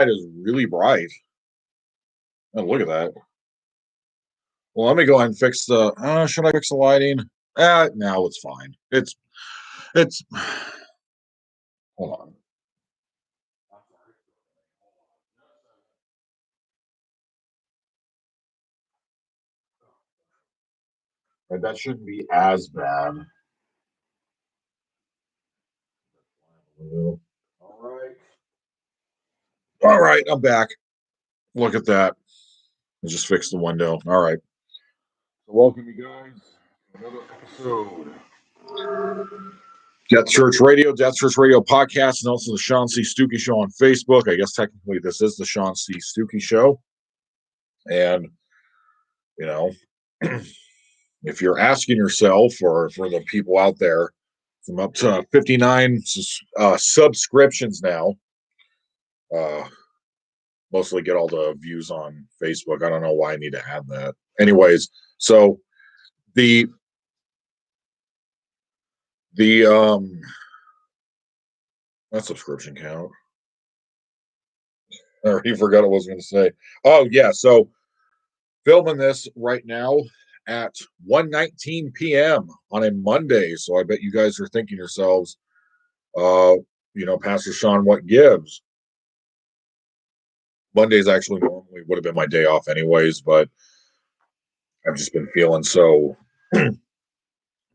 That is really bright. Oh, look at that. Well, let me go ahead and fix the. Should I fix the lighting? No, it's fine. It's. Hold on. That shouldn't be as bad. All right. All right, I'm back. Look at that. I just fixed the window. All right. So welcome, you guys, to another episode. Death Church Radio podcast, and also the Sean C. Stookie Show on Facebook. I guess technically this is the Sean C. Stookie Show. And, you know, if you're asking yourself, or for the people out there, I'm up to 59 subscriptions now. Uh, Mostly get all the views on Facebook. I don't know why I need to add that. Anyways, so the that subscription count. I already forgot what I was going to say. Oh yeah, so filming this right now at 1:19 p.m. on a Monday. So I bet you guys are thinking yourselves, uh, Pastor Sean, what gives? Mondays actually normally would have been my day off anyways, but I've just been feeling so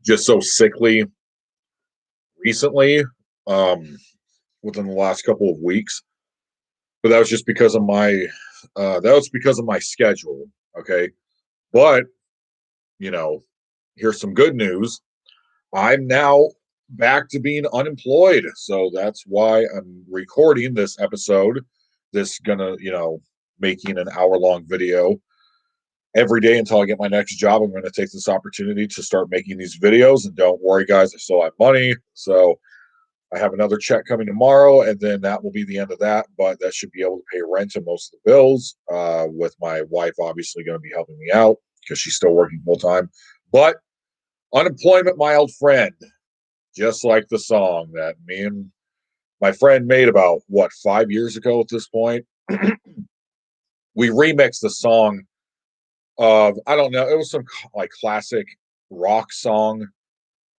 just so sickly recently, um, within the last couple of weeks. But that was just because of my schedule. Okay. But, you know, here's some good news. I'm now back to being unemployed. So that's why I'm recording this episode. This gonna, making an hour-long video every day until I get my next job. I'm gonna take this opportunity to start making these videos. And don't worry, guys, I still have money. So I have another check coming tomorrow, and then that will be the end of that. But that should be able to pay rent and most of the bills. With my wife obviously going to be helping me out because she's still working full time. But unemployment, my old friend, just like the song that me and my friend made about 5 years ago at this point. We remixed the song of, I don't know, it was some like classic rock song.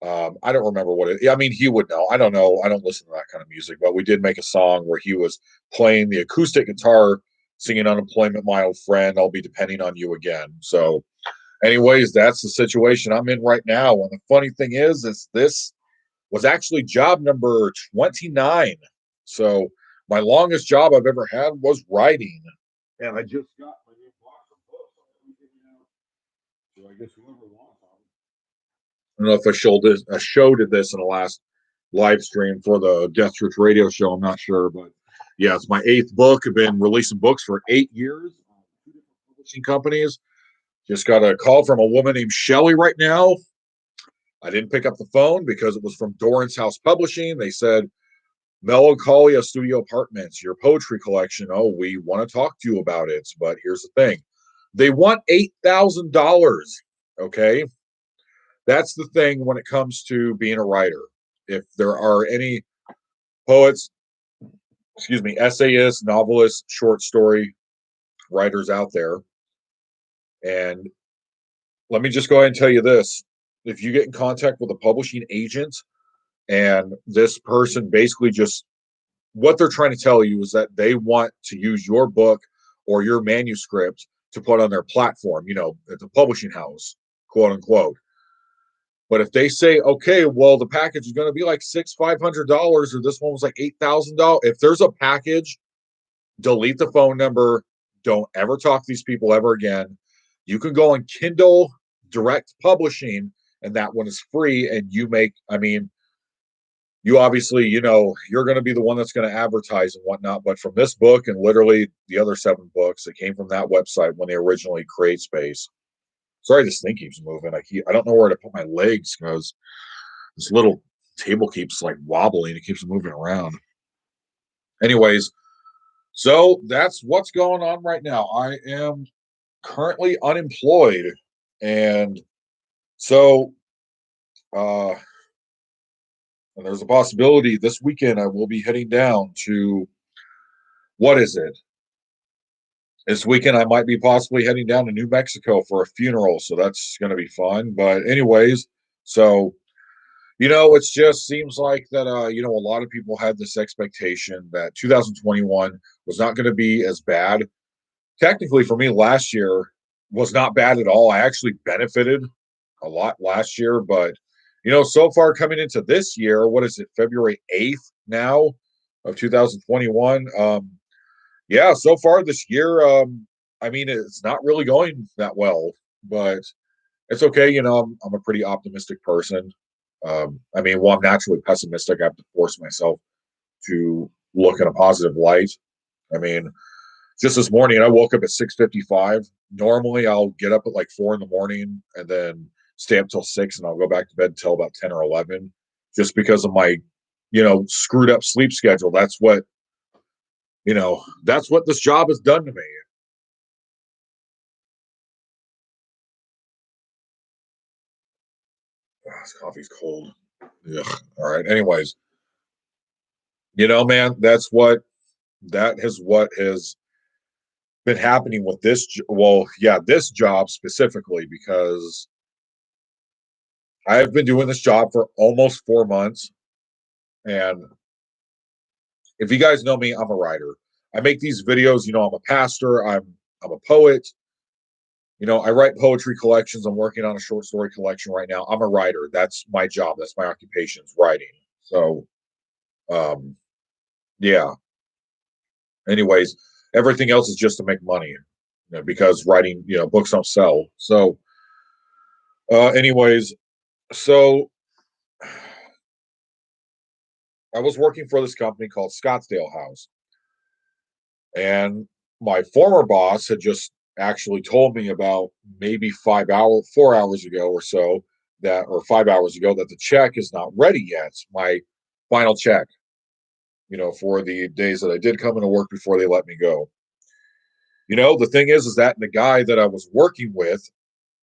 I don't remember what it. I mean, he would know. I don't know. I don't listen to that kind of music, but we did make a song where he was playing the acoustic guitar, singing "Unemployment, My Old Friend." I'll be depending on you again. So, anyways, that's the situation I'm in right now. And the funny thing is this was actually job number 29. So, my longest job I've ever had was writing, and I just got my new box of books. So I guess whoever wants them. I don't know if a show did this in the last live stream for the Death Church Radio Show. I'm not sure, but yeah, it's my eighth book. I've been releasing books for 8 years on 2 different publishing companies. Just got a call from a woman named Shelly right now. I didn't pick up the phone because it was from Doran's House Publishing. They said, Melancholia Studio Apartments, your poetry collection. Oh, we want to talk to you about it. But here's the thing, they want $8,000. Okay. That's the thing when it comes to being a writer. If there are any poets, essayists, novelists, short story writers out there, and let me just go ahead and tell you this. If you get in contact with a publishing agent and this person basically just, what they're trying to tell you is that they want to use your book or your manuscript to put on their platform, at the publishing house, quote unquote. But if they say, okay, well, the package is going to be like $500, or this one was like $8,000. If there's a package, delete the phone number. Don't ever talk to these people ever again. You can go on Kindle Direct Publishing, and that one is free. And you obviously, you're going to be the one that's going to advertise and whatnot. But from this book and literally the other 7 books that came from that website when they originally create space. Sorry, this thing keeps moving. I don't know where to put my legs because this little table keeps like wobbling. It keeps moving around. Anyways, so that's what's going on right now. I am currently unemployed. And so, and there's a possibility this weekend I will be heading down to what is it? This weekend I might be possibly heading down to New Mexico for a funeral, so that's going to be fun. But anyways, so it just seems like that a lot of people had this expectation that 2021 was not going to be as bad. Technically for me last year was not bad at all. I actually benefited a lot last year, but so far coming into this year, what is it, February 8th now of 2021? Yeah, so far this year, I mean, it's not really going that well, but it's okay. I'm a pretty optimistic person. I mean, well, I'm naturally pessimistic. I have to force myself to look in a positive light. I mean, just this morning, I woke up at 6:55. Normally, I'll get up at like 4 in the morning and then stay up till 6, and I'll go back to bed till about 10 or 11, just because of my, screwed up sleep schedule. That's what this job has done to me. Oh, this coffee's cold. Ugh. All right. Anyways, man, that has been happening with well, yeah, this job specifically, because I've been doing this job for almost 4 months. And if you guys know me, I'm a writer. I make these videos. I'm a pastor. I'm a poet. I write poetry collections. I'm working on a short story collection right now. I'm a writer. That's my job. That's my occupation, is writing. So, um, yeah. Anyways, everything else is just to make money, because writing, books don't sell. So, anyways, so I was working for this company called Scottsdale House, and my former boss had just actually told me about maybe 4 hours ago or so, or 5 hours ago, that the check is not ready yet. My final check, for the days that I did come into work before they let me go. The thing is that the guy that I was working with,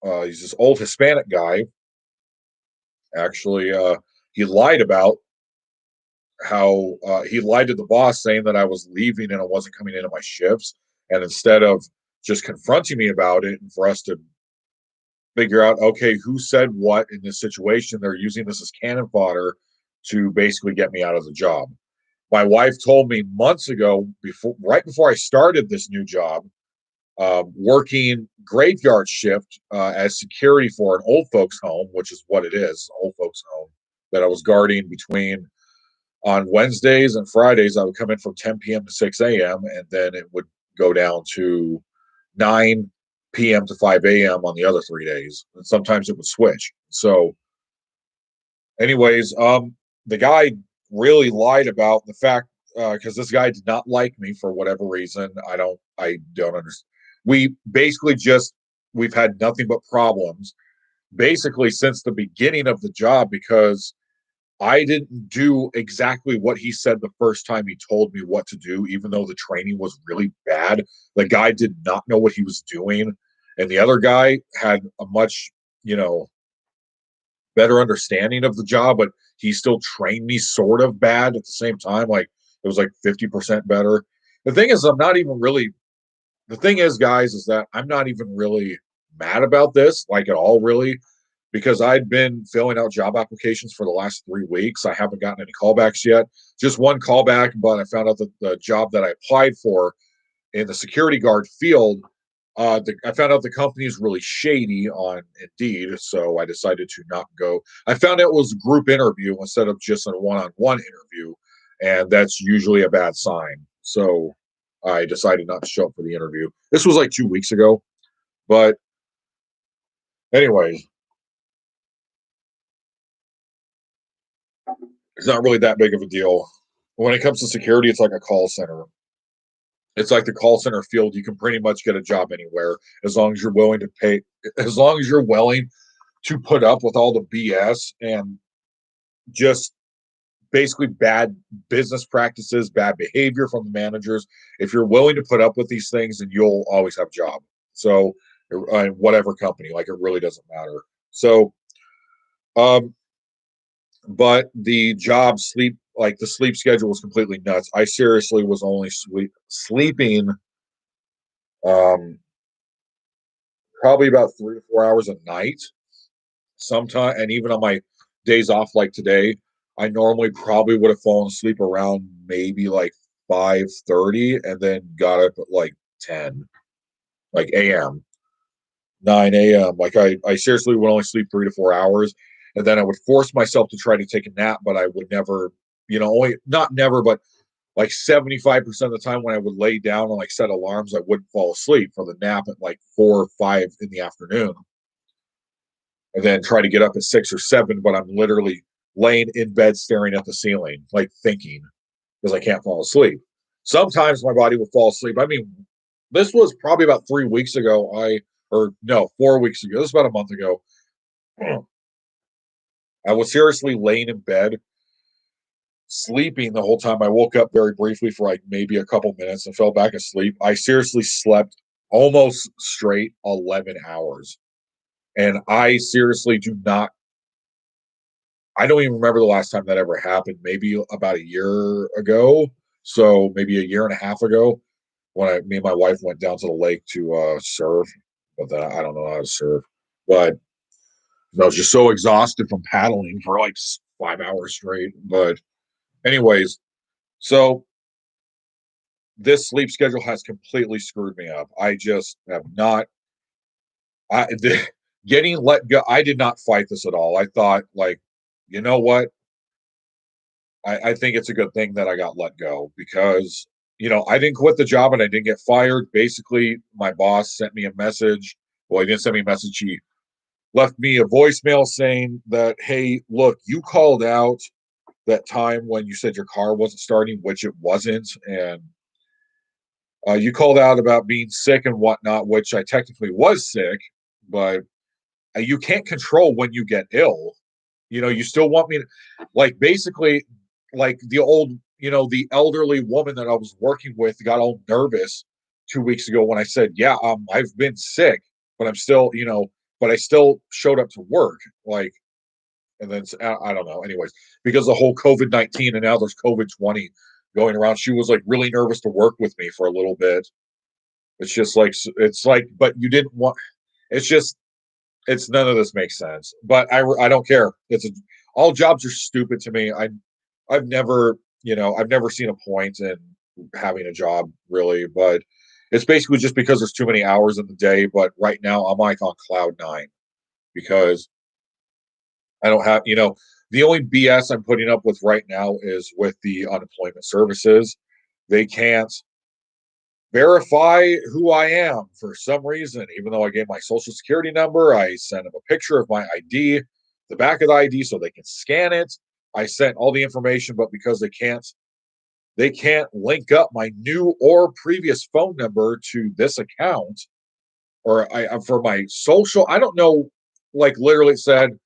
he's this old Hispanic guy. Actually, he lied about how he lied to the boss, saying that I was leaving and I wasn't coming into my shifts. And instead of just confronting me about it and for us to figure out, okay, who said what in this situation, they're using this as cannon fodder to basically get me out of the job. My wife told me months ago, right before I started this new job, working graveyard shift as security for an old folks home, which is what it is, old folks home, that I was guarding between, on Wednesdays and Fridays. I would come in from 10 p.m. to 6 a.m., and then it would go down to 9 p.m. to 5 a.m. on the other 3 days. And sometimes it would switch. So, anyways, the guy really lied about the fact, because this guy did not like me for whatever reason. I don't understand. We've had nothing but problems basically since the beginning of the job, because I didn't do exactly what he said the first time he told me what to do, even though the training was really bad. The guy did not know what he was doing. And the other guy had a much, you know, better understanding of the job, but he still trained me sort of bad at the same time. Like, it was like 50% better. The thing is, the thing is, guys, is that I'm not even really mad about this, like at all, really, because I'd been filling out job applications for the last 3 weeks. I haven't gotten any callbacks yet. Just one callback, but I found out that the job that I applied for in the security guard field, I found out the company is really shady on Indeed, so I decided to not go. I found out it was a group interview instead of just a one-on-one interview, and that's usually a bad sign. So I decided not to show up for the interview. This was like 2 weeks ago, but anyway, it's not really that big of a deal. When it comes to security, it's like a call center. It's like the call center field. You can pretty much get a job anywhere as long as you're willing to pay, as long as you're willing to put up with all the BS and just basically bad business practices, bad behavior from the managers. If you're willing to put up with these things, then you'll always have a job. So, whatever company, like, it really doesn't matter. So, um, but the job sleep, like the sleep schedule was completely nuts. I seriously was only sleeping um probably about 3 to 4 hours a night sometime, and even on my days off like today, I normally probably would have fallen asleep around maybe like 5:30 and then got up at like 10, like AM, 9 AM. Like I seriously would only sleep 3 to 4 hours, and then I would force myself to try to take a nap, but I would never, only not never, but like 75% of the time when I would lay down and like set alarms, I wouldn't fall asleep for the nap at like 4 or 5 in the afternoon, and then try to get up at 6 or 7, but I'm literally laying in bed staring at the ceiling, like thinking because I can't fall asleep. Sometimes my body will fall asleep. I mean, this was probably about 3 weeks ago. Or no, 4 weeks ago. This was about a month ago. I was seriously laying in bed, sleeping the whole time. I woke up very briefly for like maybe a couple minutes and fell back asleep. I seriously slept almost straight 11 hours. And I seriously do not, I don't even remember the last time that ever happened. Maybe about a year ago. So maybe a year and a half ago when me and my wife went down to the lake to surf. But then I don't know how to surf. But I was just so exhausted from paddling for like 5 hours straight. But anyways, so this sleep schedule has completely screwed me up. I just have not. I getting let go. I did not fight this at all. I thought, like, you know what? I think it's a good thing that I got let go because I didn't quit the job and I didn't get fired. Basically, my boss sent me a message. Well, he didn't send me a message. He left me a voicemail saying that, hey, look, you called out that time when you said your car wasn't starting, which it wasn't, and you called out about being sick and whatnot, which I technically was sick, but you can't control when you get ill. You still want me to, like, basically, like the elderly woman that I was working with got all nervous 2 weeks ago when I said, yeah, I've been sick, but I'm still, but I still showed up to work. Like, and then I don't know. Anyways, because the whole COVID-19 and now there's COVID-20 going around, she was like really nervous to work with me for a little bit. It's like, but you didn't want. It's just it's none of this makes sense. But I don't care. All jobs are stupid to me. I've never I've never seen a point in having a job really, but it's basically just because there's too many hours in the day. But right now I'm like on cloud nine because I don't have, the only BS I'm putting up with right now is with the unemployment services. They can't verify who I am for some reason, even though I gave my social security number. I sent them a picture of my ID, the back of the ID, so they can scan it. I sent all the information, but because they can't link up my new or previous phone number to this account or for my social. I don't know, like literally said,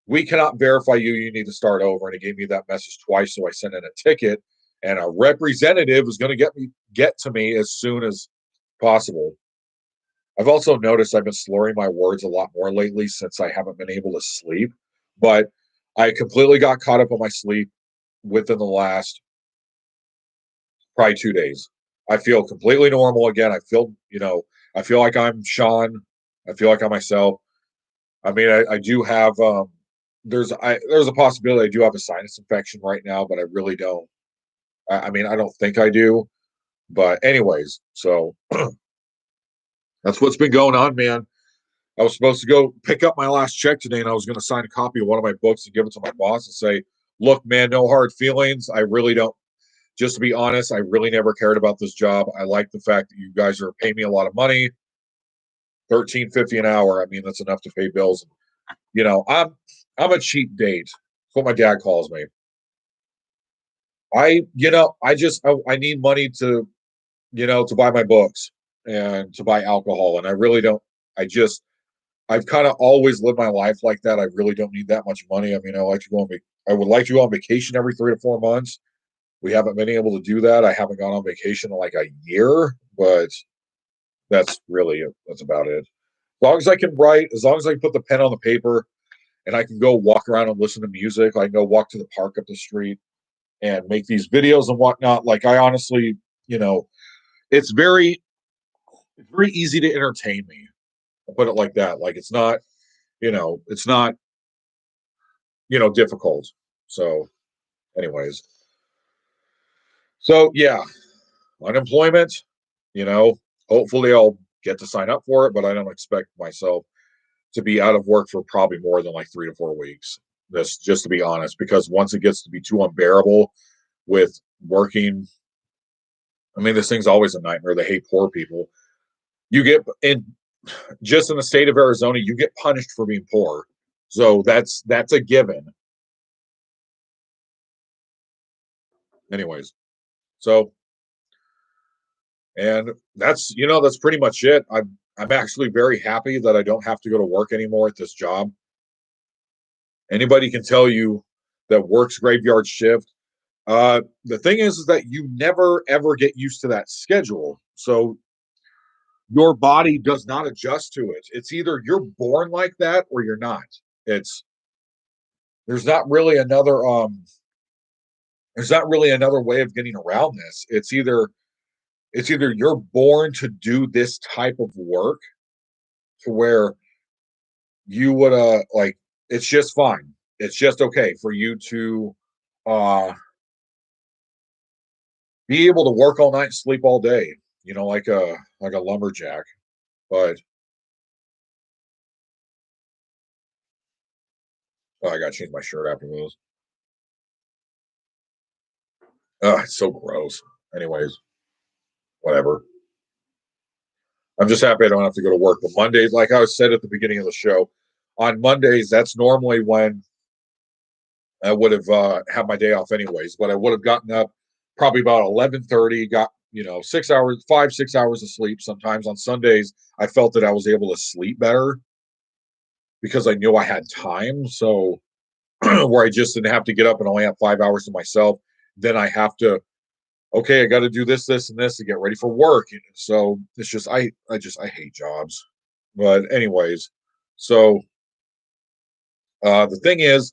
we cannot verify you. You need to start over. And it gave me that message twice. So I sent in a ticket and a representative was going to get to me as soon as possible. I've also noticed I've been slurring my words a lot more lately since I haven't been able to sleep. But I completely got caught up on my sleep within the last probably 2 days. I feel completely normal again. I feel like I'm Sean. I feel like I'm myself. I mean, I do have there's a possibility I do have a sinus infection right now, but I really don't. I mean, I don't think I do. But anyways, so that's what's been going on, man. I was supposed to go pick up my last check today, and I was going to sign a copy of one of my books and give it to my boss and say, "Look, man, no hard feelings. I really don't. Just to be honest, I really never cared about this job. I like the fact that you guys are paying me a lot of money, 13.50 an hour. I mean, that's enough to pay bills. I'm a cheap date. That's what my dad calls me. I need money to buy my books and to buy alcohol. And I really don't, I've kind of always lived my life like that. I really don't need that much money. I mean, I would like to go on vacation every 3 to 4 months. We haven't been able to do that. I haven't gone on vacation in like a year, but that's about it. As long as I can write, as long as I can put the pen on the paper and I can go walk around and listen to music. I can go walk to the park up the street and make these videos and whatnot. Like I honestly, you know, it's very it's very easy to entertain me. I'll put it like that. Like it's not, difficult. So, anyways, so yeah, unemployment, you know, hopefully I'll get to sign up for it, but I don't expect myself to be out of work for probably more than like 3 to 4 weeks. This just to be honest, because once it gets to be too unbearable with working, I mean, this thing's always a nightmare. They hate poor people. You get in just in the state of Arizona, you get punished for being poor. So that's a given. Anyways, so and that's pretty much it. I'm actually very happy that I don't have to go to work anymore at this job. Anybody can tell you that works graveyard shift. The thing is that you never ever get used to that schedule. So your body does not adjust to it. It's either you're born like that or you're not. It's there's not really another there's not really another way of getting around this. It's either you're born to do this type of work to where you would like it's just fine. It's just okay for you to uh be able to work all night and sleep all day, like a lumberjack. But oh, I gotta change my shirt after this. It's so gross. Anyways, whatever. I'm just happy I don't have to go to work. But Mondays, like I said at the beginning of the show, on Mondays, that's normally when I would have had my day off anyways. But I would have gotten up probably about 11:30, got 6 hours, 5 6 hours of sleep. Sometimes on Sundays, I felt that I was able to sleep better because I knew I had time. So where I just didn't have to get up and only have 5 hours to myself. Then I have to, okay, I got to do this, this, and this to get ready for work. So it's just, I hate jobs. But anyways, so the thing is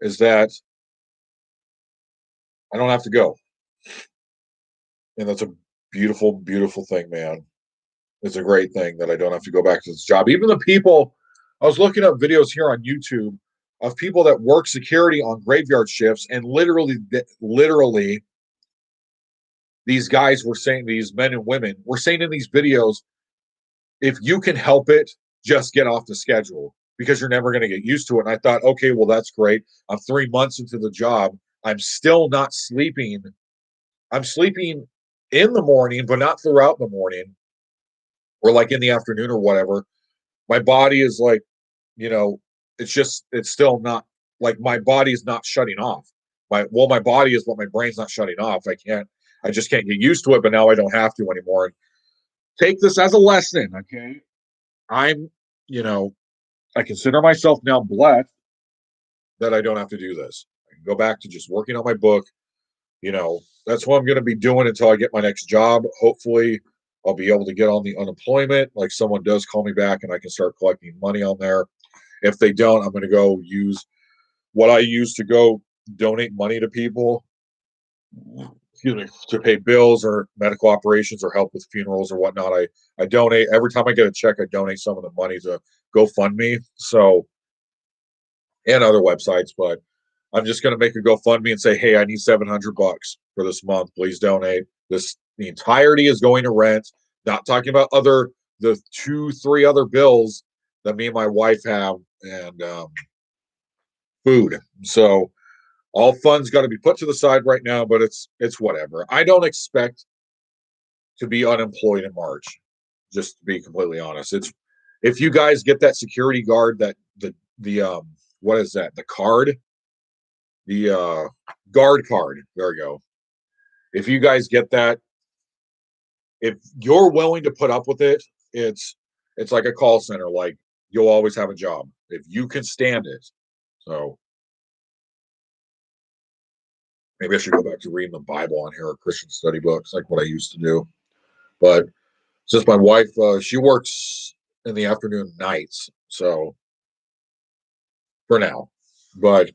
that I don't have to go, and that's a beautiful, beautiful thing, man. It's a great thing that I don't have to go back to this job. Even the people, I was looking up videos here on YouTube of people that work security on graveyard shifts, and literally, these guys were saying, these men and women were saying in these videos, if you can help it, just get off the schedule because you're never going to get used to it. And I thought, okay, well, that's great. I'm 3 months into the job. I'm still not sleeping. I'm sleeping in the morning, but not throughout the morning or like in the afternoon or whatever. My body is like, you know, it's still not like my body is not shutting off. My body is, but my brain's not shutting off. I just can't get used to it, but now I don't have to anymore. And take this as a lesson, okay? I'm, you know, I consider myself now blessed that I don't have to do this. I can go back to just working on my book. That's what I'm going to be doing until I get my next job. Hopefully, I'll be able to get on the unemployment. Like someone does call me back and I can start collecting money on there. If they don't, I'm going to go use what I use to go donate money to people, excuse me, to pay bills or medical operations or help with funerals or whatnot. I donate every time I get a check. I donate some of the money to GoFundMe. So and other websites, but I'm just going to make a GoFundMe and say, hey, I need $700 for this month. Please donate. The entirety is going to rent. Not talking about the 2 3 other bills that me and my wife have and food. So all funds got to be put to the side right now, but it's whatever. I don't expect to be unemployed in March. Just to be completely honest, it's if you guys get that security guard that the what is that, the card, the guard card, there we go. If you guys get that, if you're willing to put up with it, it's like a call center. Like you'll always have a job if you can stand it. So maybe I should go back to reading the Bible on here or Christian study books like what I used to do. But since my wife, she works in the afternoon nights, so for now. But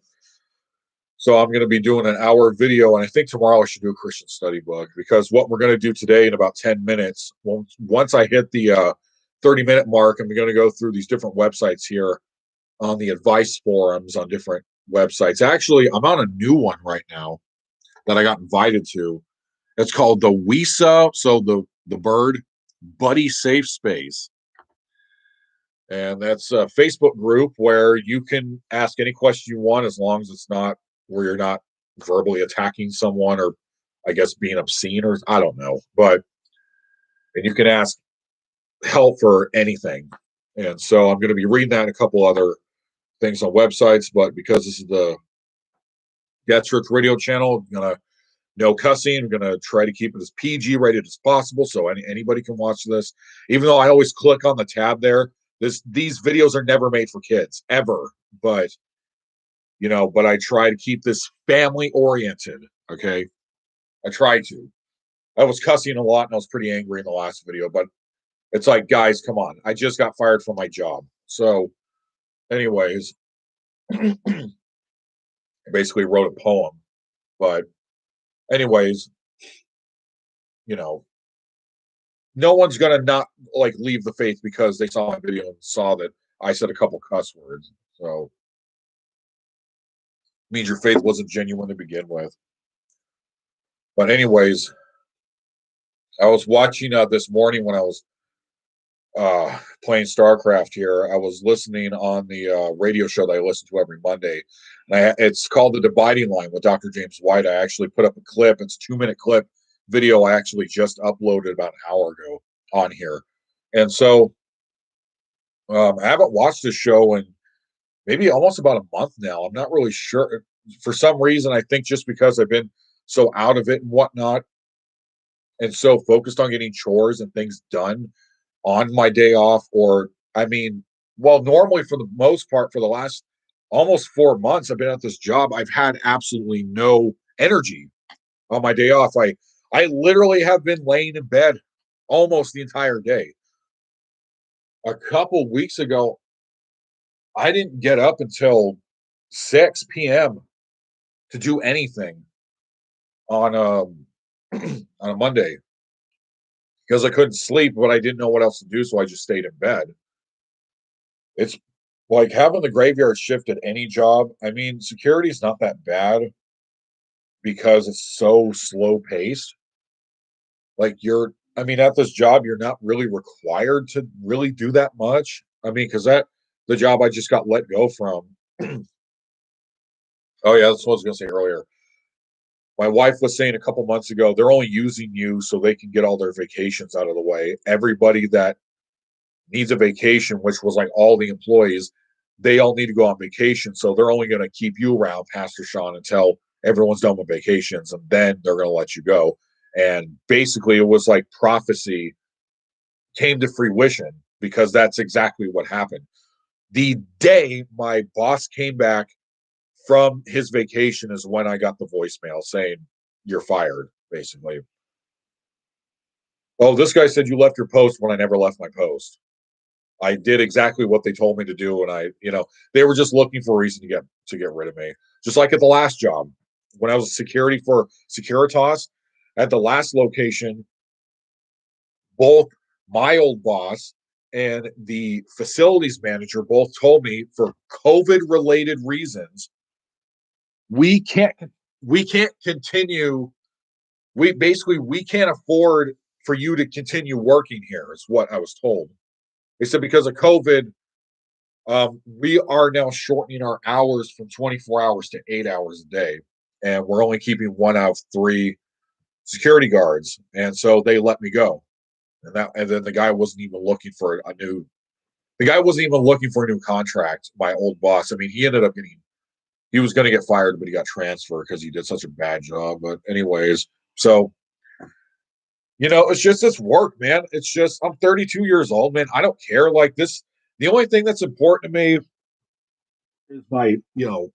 so I'm going to be doing an hour video, and I think tomorrow I should do a Christian study book, because what we're going to do today in about 10 minutes, once I hit the 30-minute mark, I'm going to go through these different websites here on the advice forums on different websites. Actually, I'm on a new one right now that I got invited to. It's called the WISA, so the bird Buddy Safe Space. And that's a Facebook group where you can ask any question you want, as long as it's not where you're not verbally attacking someone, or I guess being obscene, or I don't know. But and you can ask help for anything. And so I'm going to be reading that and a couple other things on websites. But because this is the Death Church radio channel, I'm going to no cussing. I'm going to try to keep it as PG rated as possible, so anybody can watch this. Even though I always click on the tab there, these videos are never made for kids ever. But but I try to keep this family oriented. Okay, I try to. I was cussing a lot and I was pretty angry in the last video, but it's like, guys, come on! I just got fired from my job. So, anyways, I basically wrote a poem. But anyways, no one's gonna not like leave the faith because they saw my video and saw that I said a couple cuss words. So means your faith wasn't genuine to begin with. But anyways, I was watching this morning when I was playing StarCraft here. I was listening on the radio show that I listen to every Monday. And it's called The Dividing Line with Dr. James White. I actually put up a clip. It's a 2-minute clip video I actually just uploaded about an hour ago on here. And so I haven't watched this show in maybe almost about a month now. I'm not really sure. For some reason, I think just because I've been so out of it and whatnot, and so focused on getting chores and things done on my day off, or I mean, well, normally for the most part, for the last almost 4 months I've been at this job, I've had absolutely no energy on my day off. I literally have been laying in bed almost the entire day. A couple weeks ago, I didn't get up until 6 p.m. to do anything on on a Monday, because I couldn't sleep, but I didn't know what else to do, so I just stayed in bed. It's like having the graveyard shift at any job. I mean, security is not that bad because it's so slow paced. Like I mean, at this job, you're not really required to really do that much. I mean, because the job I just got let go from. Oh yeah, that's what I was gonna say earlier. My wife was saying a couple months ago, they're only using you so they can get all their vacations out of the way. Everybody that needs a vacation, which was like all the employees, they all need to go on vacation. So they're only going to keep you around, Pastor Sean, until everyone's done with vacations, and then they're going to let you go. And basically, it was like prophecy came to fruition, because that's exactly what happened. The day my boss came back from his vacation is when I got the voicemail saying, "You're fired," basically. Oh, this guy said you left your post when I never left my post. I did exactly what they told me to do, and they were just looking for a reason to get rid of me. Just like at the last job, when I was security for Securitas, at the last location, both my old boss and the facilities manager both told me, for COVID related reasons, we can't continue. We can't afford for you to continue working here, is what I was told. They said because of COVID, we are now shortening our hours from 24 hours to 8 hours a day, and we're only keeping 1 out of 3 security guards. And so they let me go. And then the guy wasn't even looking for a new. The guy wasn't even looking for a new contract. My old boss. I mean, he ended up getting. He was going to get fired, but he got transferred because he did such a bad job. But anyways, so it's just this work, man. It's just I'm 32 years old, man. I don't care. Like this, the only thing that's important to me is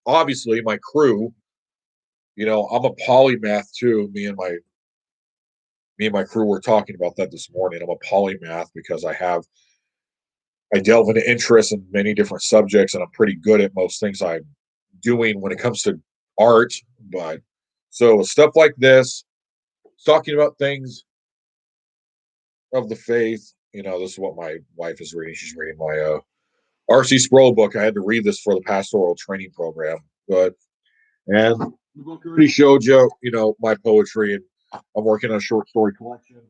obviously my crew. I'm a polymath too. Me and my crew were talking about that this morning. I'm a polymath because I have I delve into interest in many different subjects, and I'm pretty good at most things I'm doing when it comes to art. But so stuff like this, talking about things of the faith. This is what my wife is reading. She's reading my R.C. Sproul book. I had to read this for the pastoral training program, and the book already showed you, my poetry, and I'm working on a short story collection.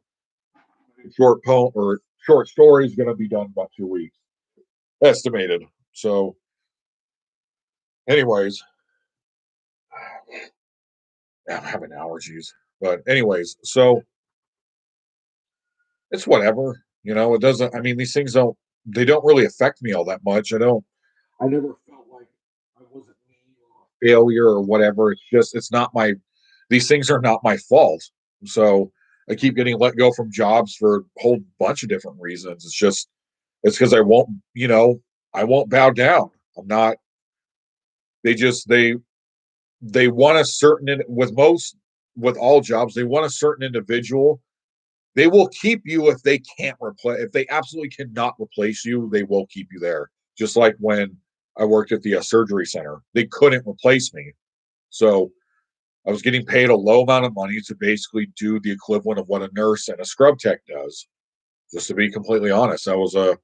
Short poem or short story is going to be done in about 2 weeks, estimated. So, anyways, I'm having allergies, but anyways, so it's whatever. It doesn't. I mean, these things don't. They don't really affect me all that much. I don't. I never felt like I wasn't me or a failure or whatever. It's just it's not my these things are not my fault. So I keep getting let go from jobs for a whole bunch of different reasons. It's because I won't bow down. I'm not they just they want a certain with all jobs, they want a certain individual. They will keep you if they can't replace if they absolutely cannot replace you, they will keep you there. Just like when I worked at the surgery center, they couldn't replace me. So I was getting paid a low amount of money to basically do the equivalent of what a nurse and a scrub tech does. Just to be completely honest, I was an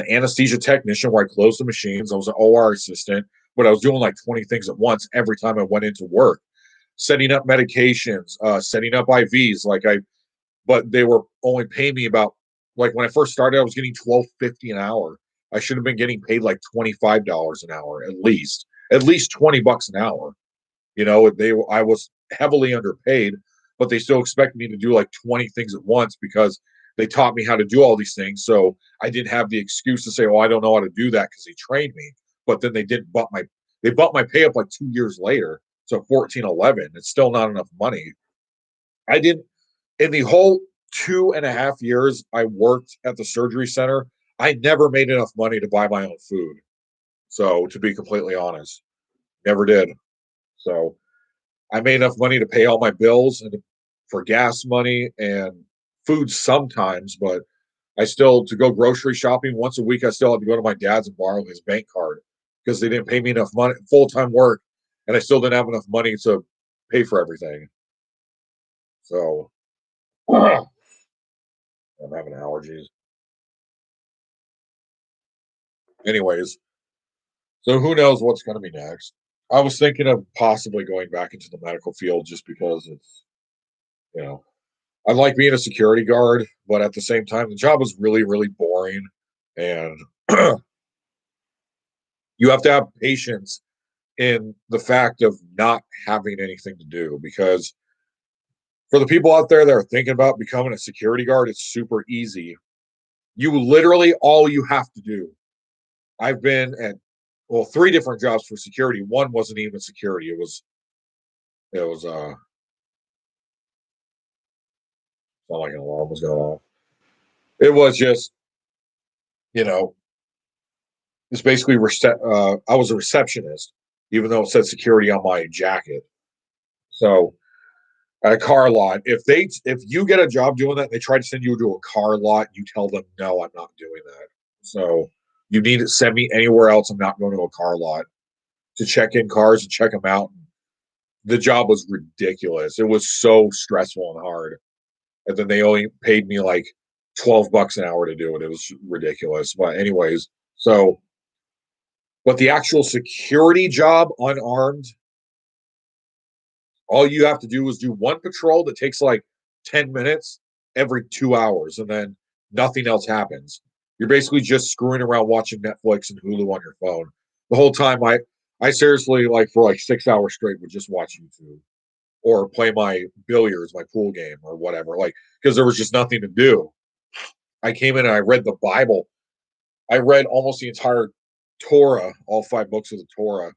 anesthesia technician where I closed the machines. I was an OR assistant, but I was doing like 20 things at once every time I went into work, setting up medications, setting up IVs. But they were only paying me about like when I first started, I was getting 12.50 an hour. I should have been getting paid like $25 an hour at least $20 an hour. I was heavily underpaid, but they still expect me to do like 20 things at once because they taught me how to do all these things. So I didn't have the excuse to say, "Oh, I don't know how to do that," because they trained me. But then they bumped my pay up like 2 years later. So 14.11. It's still not enough money. I didn't in the whole 2.5 years I worked at the surgery center, I never made enough money to buy my own food. So to be completely honest, never did. So I made enough money to pay all my bills and for gas money and food sometimes, but I still to go grocery shopping once a week. I still had to go to my dad's and borrow his bank card because they didn't pay me enough money, full time work, and I still didn't have enough money to pay for everything. So I'm having allergies. Anyways, so who knows what's going to be next? I was thinking of possibly going back into the medical field just because you know, I like being a security guard, but at the same time, the job is really, really boring. And you have to have patience in the fact of not having anything to do because for the people out there that are thinking about becoming a security guard, it's super easy. You literally all you have to do. I've been at well, three different jobs for security. One wasn't even security. It was not like an alarm was going off. It was just, you know, it's basically I was a receptionist, even though it said security on my jacket. So at a car lot, if you get a job doing that, they try to send you to a car lot, you tell them no, I'm not doing that. So you need to send me anywhere else. I'm not going to a car lot to check in cars and check them out. The job was ridiculous. It was so stressful and hard. And then they only paid me like $12 an hour to do it. It was ridiculous. But anyways, so but the actual security job unarmed, all you have to do is do one patrol that takes like 10 minutes every 2 hours, and then nothing else happens. You're basically just screwing around watching Netflix and Hulu on your phone. The whole time I seriously like for like 6 hours straight would just watch YouTube or play my billiards, my pool game or whatever. Like because there was just nothing to do. I came in and I read the Bible. I read almost the entire Torah, all 5 books of the Torah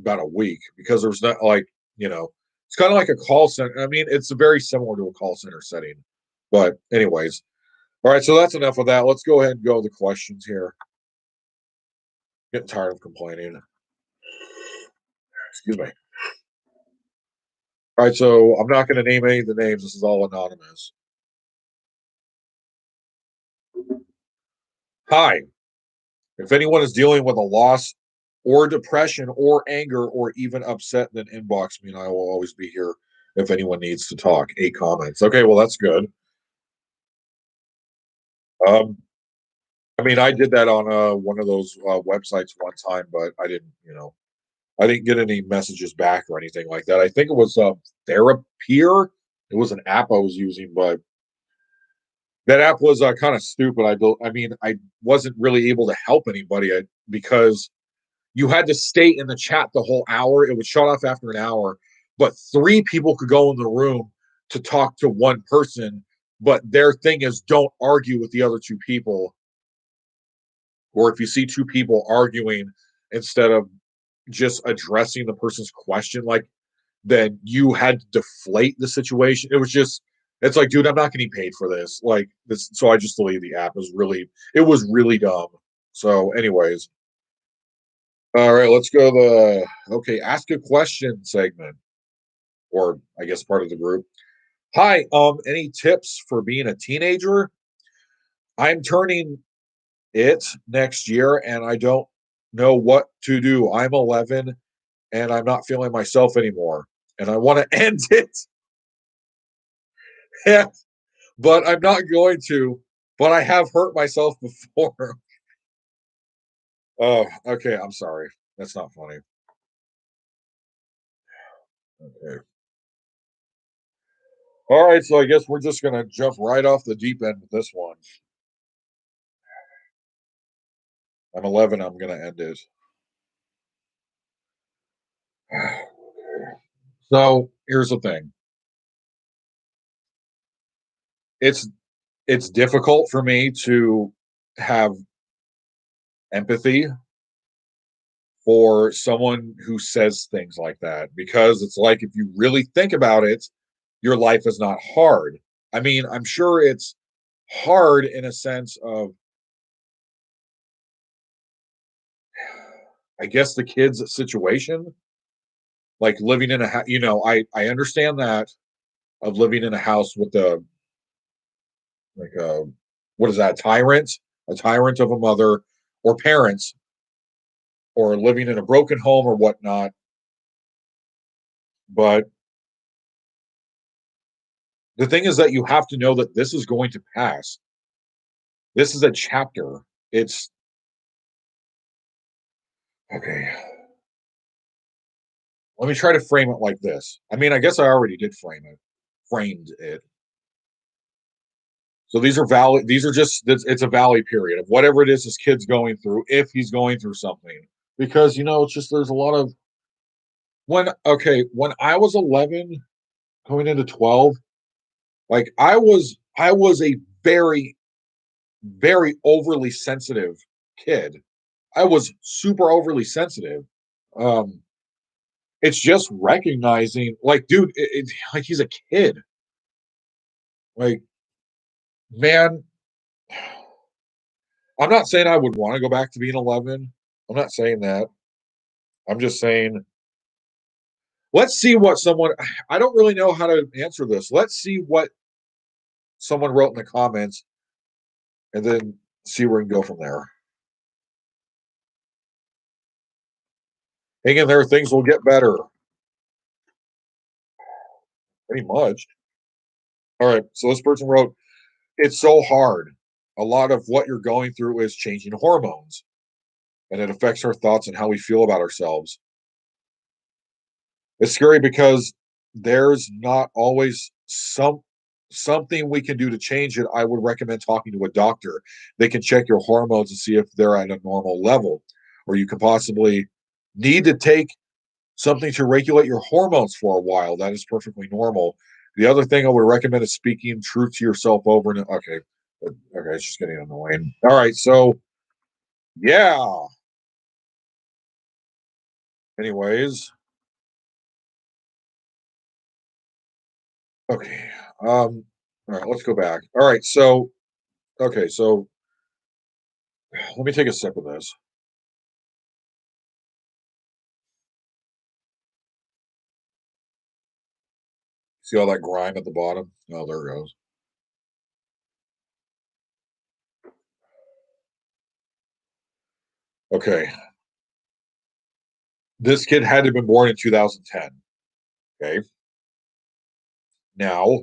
about a week because there's not like it's kind of like a call center. I mean, it's very similar to a call center setting. But anyways, all right. So that's enough of that. Let's go ahead and go to the questions here. Getting tired of complaining. Excuse me. All right. So I'm not going to name any of the names. This is all anonymous. Hi. If anyone is dealing with a loss or depression or anger or even upset, then inbox me and I will always be here if anyone needs to talk. 8 comments. Okay, well, that's good. Um, I mean, I did that on one of those websites one time, but I didn't get any messages back or anything like that. I think it was Therapeer. It was an app I was using, but that app was kind of stupid. I mean, I wasn't really able to help anybody because you had to stay in the chat the whole hour. It would shut off after an hour, but 3 people could go in the room to talk to one person. But their thing is don't argue with the other 2 people. Or if you see 2 people arguing, instead of just addressing the person's question, like then you had to deflate the situation. It's like, dude, I'm not getting paid for this. Like this, so I just deleted the app. It was really dumb. So, anyways, all right, let's go okay, ask a question segment, or I guess part of the group. Hi, any tips for being a teenager? I'm turning it next year and I don't know what to do. I'm 11 and I'm not feeling myself anymore and I want to end it. But I'm not going to, but I have hurt myself before. Oh, okay, I'm sorry. That's not funny. Okay. All right, so I guess we're just gonna jump right off the deep end with this one. I'm 11. I'm gonna end it. So here's the thing. It's it's difficult for me to have empathy for someone who says things like that because it's like if you really think about it, your life is not hard. I mean, I'm sure it's hard in a sense of, I guess, the kid's situation, like living in I understand that of living in a house with a what is that, a tyrant of a mother or parents, or living in a broken home or whatnot. But the thing is that you have to know that this is going to pass. This is a chapter. It's okay. Let me try to frame it like this. I mean, I guess I already did framed it. So these are valid. These are just, it's a valley period of whatever it is this kid's going through, if he's going through something. Because it's just there's a lot of when I was 11 going into 12, like I was a very, very overly sensitive kid. I was super overly sensitive. Um, it's just recognizing, like, dude, like he's a kid. Like, man, I'm not saying I would want to go back to being 11. I'm not saying that. I'm just saying, let's see what someone. I don't really know how to answer this. Let's see what someone wrote in the comments, and then see where we can go from there. Hang in there, things will get better. Pretty much. All right. So this person wrote, it's so hard. A lot of what you're going through is changing hormones, and it affects our thoughts and how we feel about ourselves. It's scary because there's not always something we can do to change it. I would recommend talking to a doctor. They can check your hormones and see if they're at a normal level, or you could possibly need to take something to regulate your hormones for a while. That is perfectly normal. The other thing I would recommend is speaking truth to yourself over and okay, it's just getting annoying. All right, so yeah. Anyways, okay. All right, let's go back. All right, so okay, so let me take a sip of this. See all that grime at the bottom? Oh, there it goes. Okay. This kid had to have been born in 2010. Okay. Now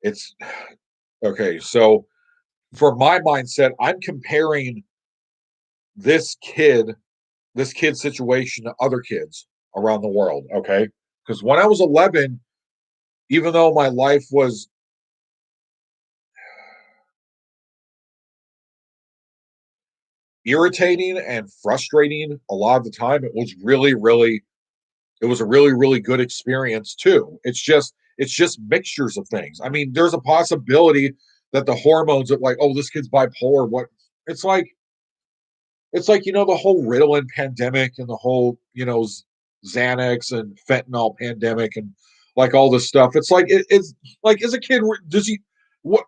it's okay. So for my mindset, I'm comparing this kid, this kid's situation to other kids around the world. Okay. Because when I was 11, even though my life was irritating and frustrating a lot of the time, it was it was a really good experience too. It's just mixtures of things. I mean, there's a possibility that the hormones that like, oh, this kid's bipolar, what it's like the whole Ritalin pandemic and the whole, Xanax and fentanyl pandemic and like all this stuff. It's like it's like as a kid, does he what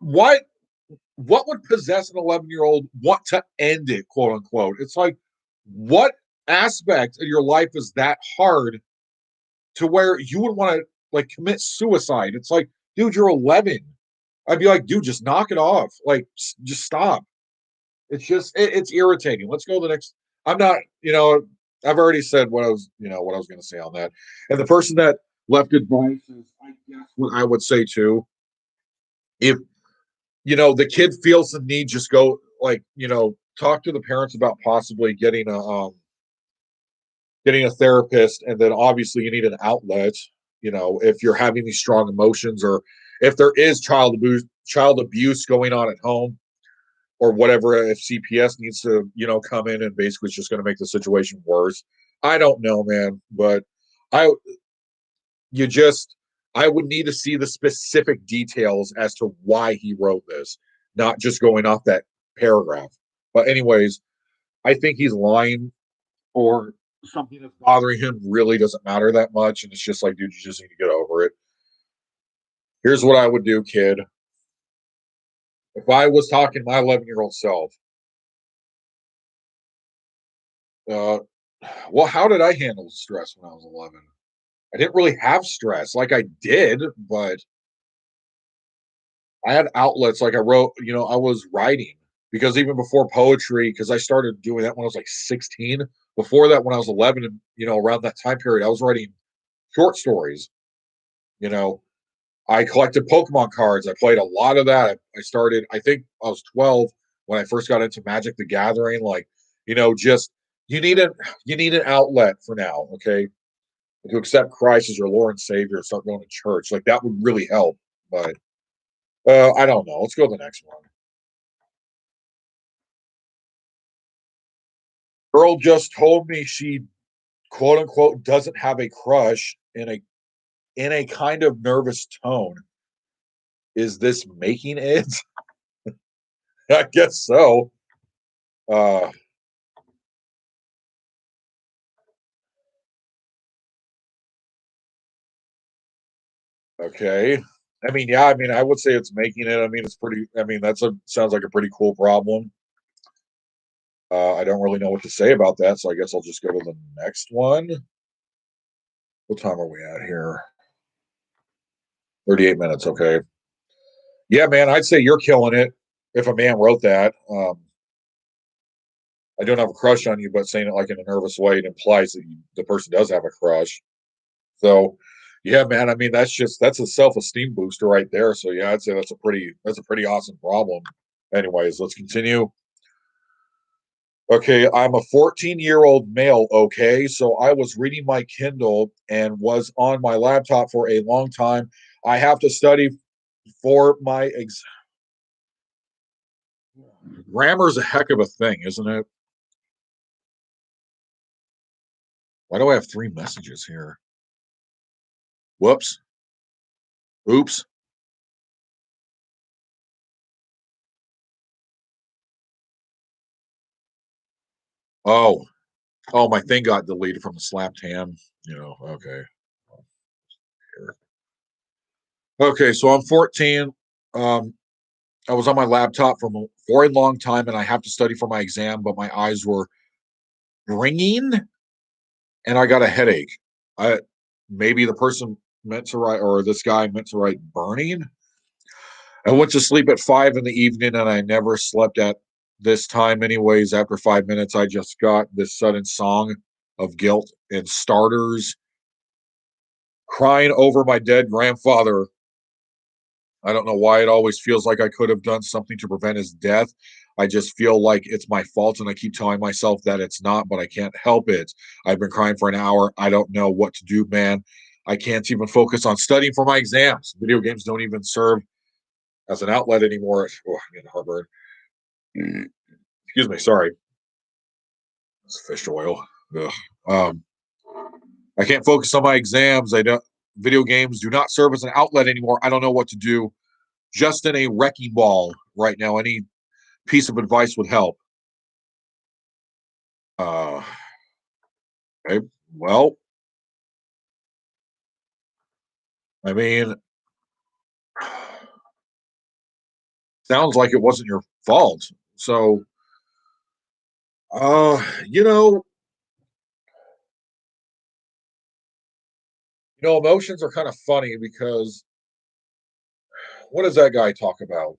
would possess an 11-year-old want to end it, quote unquote? It's like, what aspect of your life is that hard to where you would want to like commit suicide? It's like, dude, you're 11. I'd be like, dude, just knock it off. Like, just stop. It's irritating. Let's go to the next. I'm not, I've already said what I was going to say on that. And the person that left advice is, I guess, what I would say too. If the kid feels the need, just go like, talk to the parents about possibly getting a therapist, and then obviously you need an outlet. If you're having these strong emotions, or if there is child abuse going on at home, or whatever, if CPS needs to, come in and basically it's just going to make the situation worse. I don't know, man, but I you just I would need to see the specific details as to why he wrote this, not just going off that paragraph. But anyways, I think he's lying, or something that's bothering him really doesn't matter that much, and it's just like, dude, you just need to get over it. Here's what I would do, kid. If I was talking to my 11-year-old self, uh, well, how did I handle stress when I was 11? I didn't really have stress. Like I did, but I had outlets. Like I wrote, I was writing, because even before poetry, because I started doing that when I was like 16. Before that, when I was 11, and around that time period, I was writing short stories. You know, I collected Pokemon cards. I played a lot of that. I started, I think I was 12 when I first got into Magic the Gathering. Like, just you need a you need an outlet for now, okay? To accept Christ as your Lord and Savior and start going to church. Like that would really help. But I don't know. Let's go to the next one. Girl just told me she, quote unquote, doesn't have a crush, in a kind of nervous tone. Is this making it? I guess so. Uh okay. I mean, yeah, I mean, I would say it's making it. I mean, that's a sounds like a pretty cool problem. I don't really know what to say about that, so I guess I'll just go to the next one. What time are we at here? 38 minutes. Okay. Yeah, man, I'd say you're killing it if a man wrote that. I don't have a crush on you, but saying it like in a nervous way, it implies that the person does have a crush. So, yeah, man, I mean, that's a self-esteem booster right there. So, yeah, I'd say that's a pretty awesome problem. Anyways, let's continue. Okay, I'm a 14-year-old male. Okay, so I was reading my Kindle and was on my laptop for a long time. I have to study for my grammar's a heck of a thing, isn't it? Why do I have three messages here? Whoops. Oops. Oh, oh, my thing got deleted from the slapped hand. Okay. Okay, so I'm 14. Um, I was on my laptop for a long time, and I have to study for my exam, but my eyes were ringing, and I got a headache. I Maybe the person meant to write, or this guy meant to write burning. I went to sleep at 5 in the evening, and I never slept at this time, anyways, after 5 minutes, I just got this sudden song of guilt and starters crying over my dead grandfather. I don't know why it always feels like I could have done something to prevent his death. I just feel like it's my fault, and I keep telling myself that it's not, but I can't help it. I've been crying for an hour. I don't know what to do, man. I can't even focus on studying for my exams. Video games don't even serve as an outlet anymore. Oh, I'm getting heartburn. Excuse me. Sorry. It's fish oil. Ugh. Um, I can't focus on my exams. I don't. Video games do not serve as an outlet anymore. I don't know what to do. Just in a wrecking ball right now. Any piece of advice would help. Uh, okay. Well, I mean, sounds like it wasn't your fault. So, uh, you know, emotions are kind of funny because what does that guy talk about?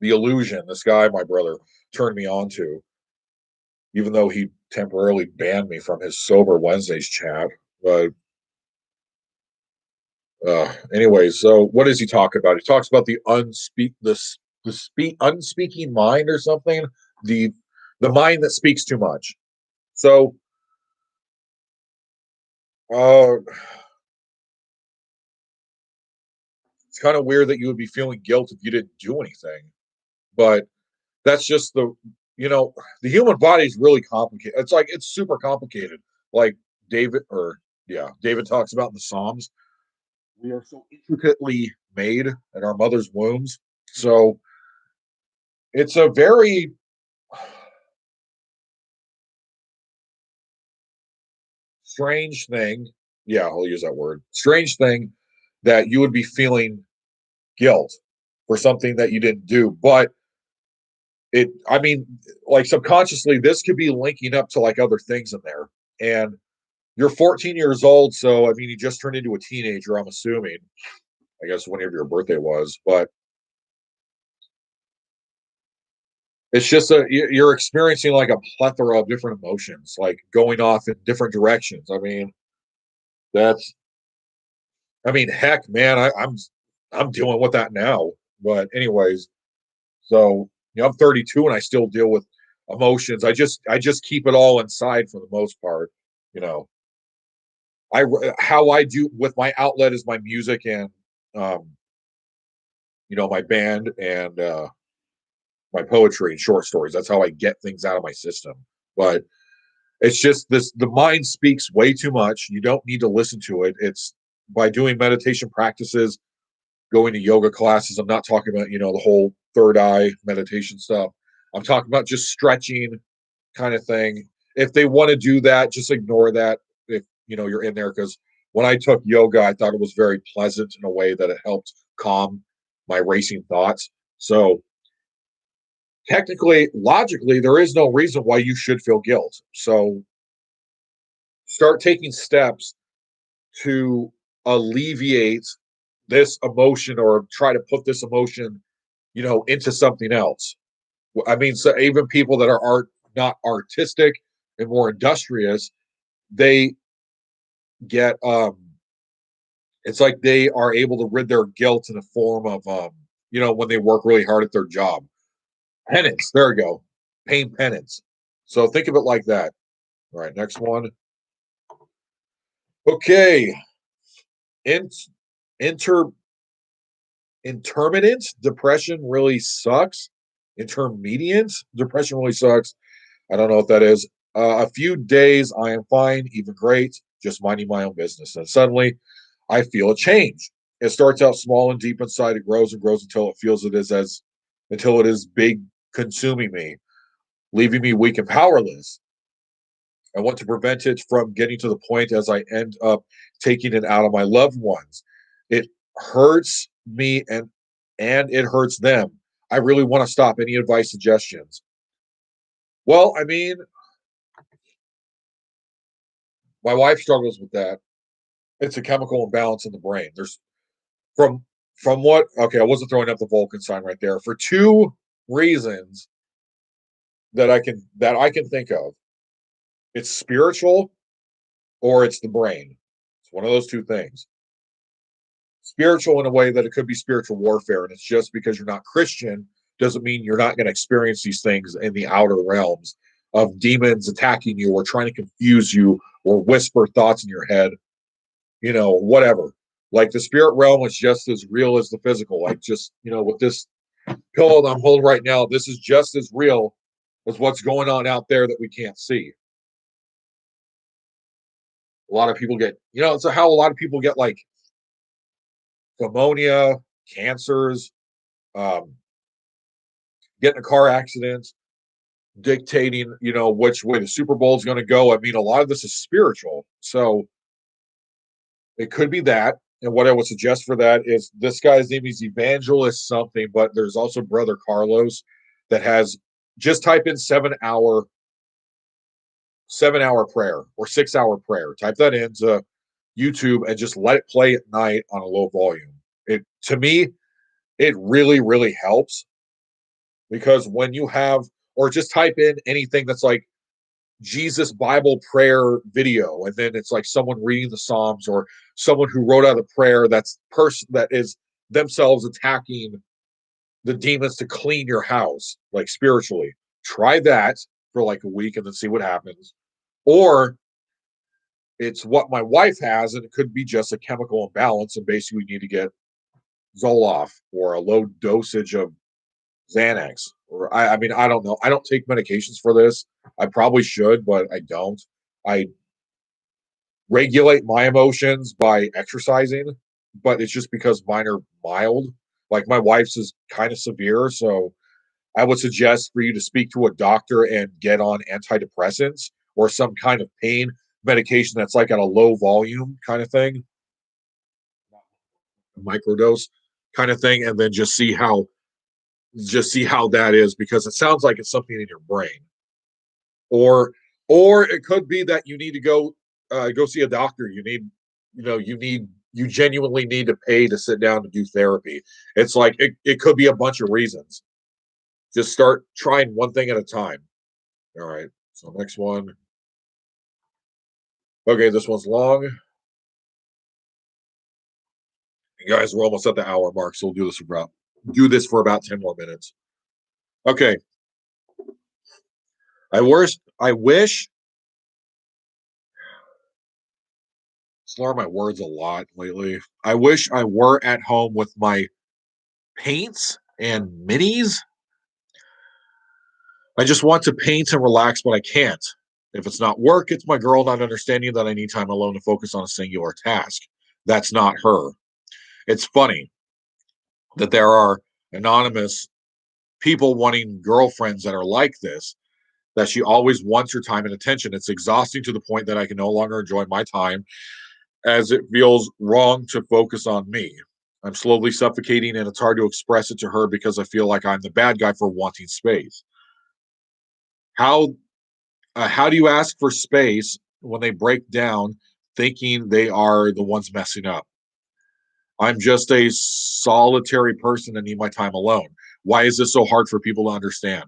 The illusion. This guy, my brother, turned me on to, even though he temporarily banned me from his sober Wednesdays chat. But anyway, so what does he talk about? He talks about the unspeaking mind or something. The the mind that speaks too much. So uh, it's kind of weird that you would be feeling guilt if you didn't do anything. But that's just the human body is really complicated. It's super complicated. Like David, or yeah, David talks about in the Psalms. We are so intricately made in our mother's wombs. So it's a very strange thing. Yeah, I'll use that word. Strange thing that you would be feeling guilt for something that you didn't do. But I mean, like subconsciously, this could be linking up to like other things in there. And you're 14 years old. So, I mean, you just turned into a teenager, I'm assuming. I guess whenever your birthday was. But it's just you're experiencing like a plethora of different emotions, like going off in different directions. That's I mean, heck, man, I'm dealing with that now. But anyways, so I'm 32 and I still deal with emotions. I just keep it all inside for the most part. You know, I how I do with my outlet is my music and um, my band and my poetry and short stories. That's how I get things out of my system. But it's just the mind speaks way too much. You don't need to listen to it. It's by doing meditation practices, going to yoga classes. I'm not talking about, the whole third eye meditation stuff. I'm talking about just stretching kind of thing. If they want to do that, just ignore that if you're in there, because when I took yoga, I thought it was very pleasant in a way that it helped calm my racing thoughts. So technically, logically, there is no reason why you should feel guilt. So start taking steps to alleviate this emotion or try to put this emotion, into something else. I mean, so even people that are not artistic and more industrious, they get it's like they are able to rid their guilt in the form of when they work really hard at their job. Penance, there we go. Pain penance. So think of it like that. All right, next one. Okay. In, inter intermittent depression really sucks. Intermediate depression really sucks. I don't know what that is. A few days I am fine, even great, just minding my own business. And suddenly I feel a change. It starts out small and deep inside. It grows and grows until it is big, consuming me, leaving me weak and powerless. I want to prevent it from getting to the point as I end up taking it out of my loved ones. It hurts me and it hurts them. I really want to stop. Any advice, suggestions? Well, I mean, my wife struggles with that. It's a chemical imbalance in the brain. There's from from what okay, I wasn't throwing up the Vulcan sign right there. For two reasons that I can think of. It's spiritual or it's the brain. It's one of those two things. Spiritual in a way that it could be spiritual warfare, and it's just because you're not Christian doesn't mean you're not going to experience these things in the outer realms of demons attacking you or trying to confuse you or whisper thoughts in your head, whatever. Like the spirit realm is just as real as the physical. Like just, with this pillow that I'm holding right now, this is just as real as what's going on out there that we can't see. A lot of people get, it's how a lot of people get like pneumonia, cancers, um, getting a car accidents, dictating, which way the Super Bowl is going to go. I mean, a lot of this is spiritual. So it could be that. And what I would suggest for that is this guy's name is Evangelist something, but there's also Brother Carlos that has just type in 7 hour prayer or 6 hour prayer. Type that into YouTube and just let it play at night on a low volume. It to me, it really, really helps because when you have, or just type in anything that's like Jesus Bible prayer video, and then it's like someone reading the Psalms or someone who wrote out a prayer that is themselves attacking the demons to clean your house, like spiritually. Try that for like a week and then see what happens. Or it's what my wife has, and it could be just a chemical imbalance, and basically we need to get Zoloft or a low dosage of Xanax. Or I mean, I don't know. I don't take medications for this. I probably should, but I don't. I regulate my emotions by exercising, but it's just because mine are mild. Like my wife's is kind of severe, so I would suggest for you to speak to a doctor and get on antidepressants or some kind of pain medication that's like at a low volume kind of thing, microdose kind of thing, and then just see how that is because it sounds like it's something in your brain. Or or it could be that you need to go see a doctor. You genuinely need to pay to sit down to do therapy. It's like it could be a bunch of reasons. Just start trying one thing at a time. All right. So next one. Okay, this one's long. Guys, we're almost at the hour mark, so we'll do this for about 10 more minutes. Okay. I wish slur my words a lot lately. I wish I were at home with my paints and minis. I just want to paint and relax, but I can't. If it's not work, it's my girl not understanding that I need time alone to focus on a singular task. That's not her. It's funny that there are anonymous people wanting girlfriends that are like this, that she always wants your time and attention. It's exhausting to the point that I can no longer enjoy my time as it feels wrong to focus on me. I'm slowly suffocating and it's hard to express it to her because I feel like I'm the bad guy for wanting space. How how do you ask for space when they break down thinking they are the ones messing up? I'm just a solitary person and need my time alone. Why is this so hard for people to understand?